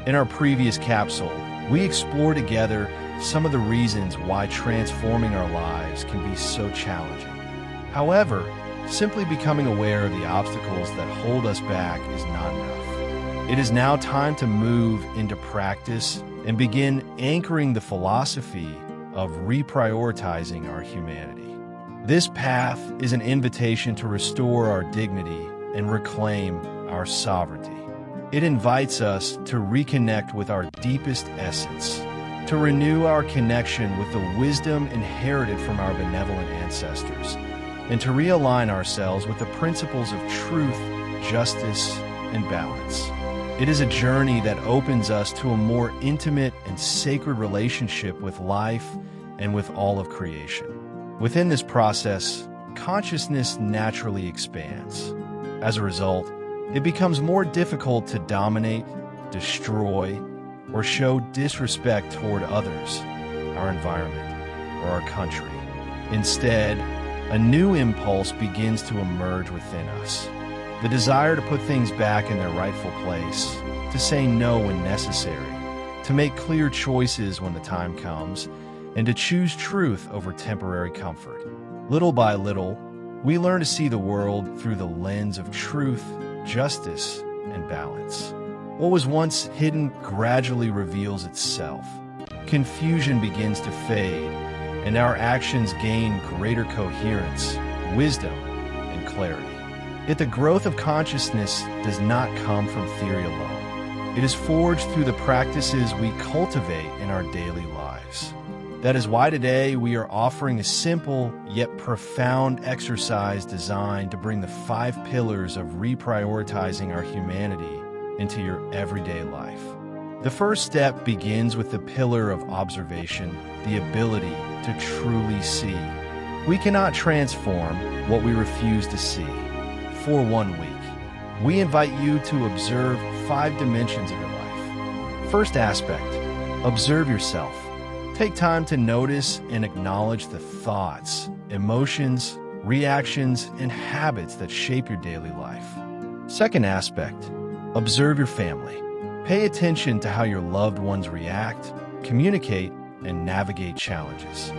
In our previous capsule, we explored together some of the reasons why transforming our lives can be so challenging. However, simply becoming aware of the obstacles that hold us back is not enough. It is now time to move into practice and begin anchoring the philosophy of reprioritizing our humanity. This path is an invitation to restore our dignity and reclaim our sovereignty. It invites us to reconnect with our deepest essence, to renew our connection with the wisdom inherited from our benevolent ancestors, and to realign ourselves with the principles of truth, justice, and balance. It is a journey that opens us to a more intimate and sacred relationship with life and with all of creation. Within this process, consciousness naturally expands. As a result, it becomes more difficult to dominate, destroy, or show disrespect toward others, our environment, or our country. Instead, a new impulse begins to emerge within us. The desire to put things back in their rightful place, to say no when necessary, to make clear choices when the time comes, and to choose truth over temporary comfort. Little by little, we learn to see the world through the lens of truth, justice, and balance. What was once hidden gradually reveals itself. Confusion begins to fade, and our actions gain greater coherence, wisdom, and clarity. Yet the growth of consciousness does not come from theory alone. It is forged through the practices we cultivate in our daily lives. That is why today we are offering a simple yet profound exercise designed to bring the 5 pillars of reprioritizing our humanity into your everyday life. The first step begins with the pillar of observation, the ability to truly see. We cannot transform what we refuse to see. For 1 week, we invite you to observe 5 dimensions of your life. First aspect, observe yourself. Take time to notice and acknowledge the thoughts, emotions, reactions, and habits that shape your daily life. Second aspect, observe your family. Pay attention to how your loved ones react, communicate, and navigate challenges.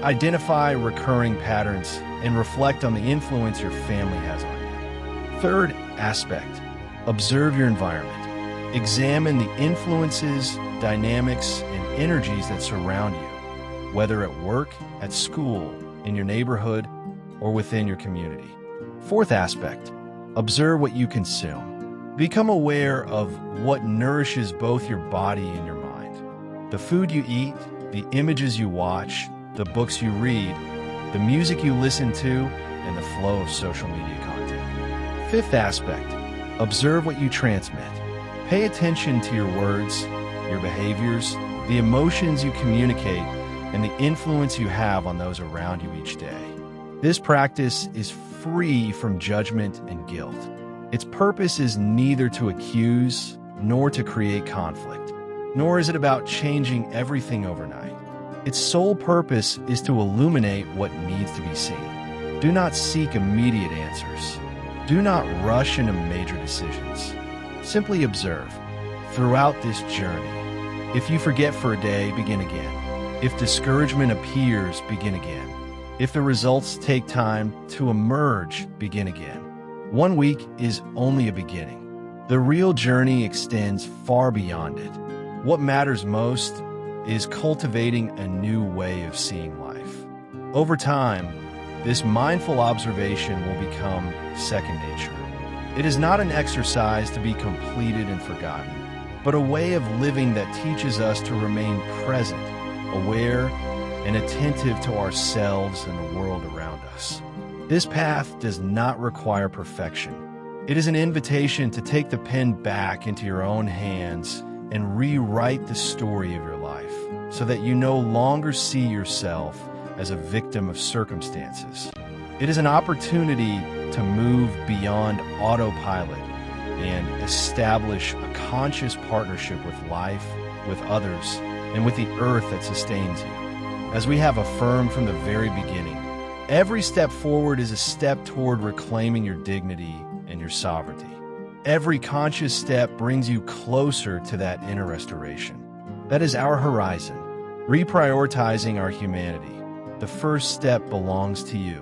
Identify recurring patterns and reflect on the influence your family has on you. Third aspect, observe your environment. Examine the influences, dynamics, and energies that surround you, whether at work, at school, in your neighborhood, or within your community. Fourth aspect, observe what you consume. Become aware of what nourishes both your body and your mind. The food you eat, the images you watch, the books you read, the music you listen to, and the flow of social media content. Fifth aspect, observe what you transmit. Pay attention to your words, your behaviors, the emotions you communicate, and the influence you have on those around you each day. This practice is free from judgment and guilt. Its purpose is neither to accuse nor to create conflict, nor is it about changing everything overnight. Its sole purpose is to illuminate what needs to be seen. Do not seek immediate answers. Do not rush into major decisions. Simply observe. Throughout this journey, if you forget for a day, begin again. If discouragement appears, begin again. If the results take time to emerge, begin again. 1 week is only a beginning. The real journey extends far beyond it. What matters most is cultivating a new way of seeing life. Over time, this mindful observation will become second nature. It is not an exercise to be completed and forgotten, but a way of living that teaches us to remain present, aware, and attentive to ourselves and the world around us. This path does not require perfection. It is an invitation to take the pen back into your own hands and rewrite the story of your life so that you no longer see yourself as a victim of circumstances. It is an opportunity to move beyond autopilot and establish a conscious partnership with life, with others, and with the earth that sustains you. As we have affirmed from the very beginning, every step forward is a step toward reclaiming your dignity and your sovereignty. Every conscious step brings you closer to that inner restoration. That is our horizon, reprioritizing our humanity. The first step belongs to you.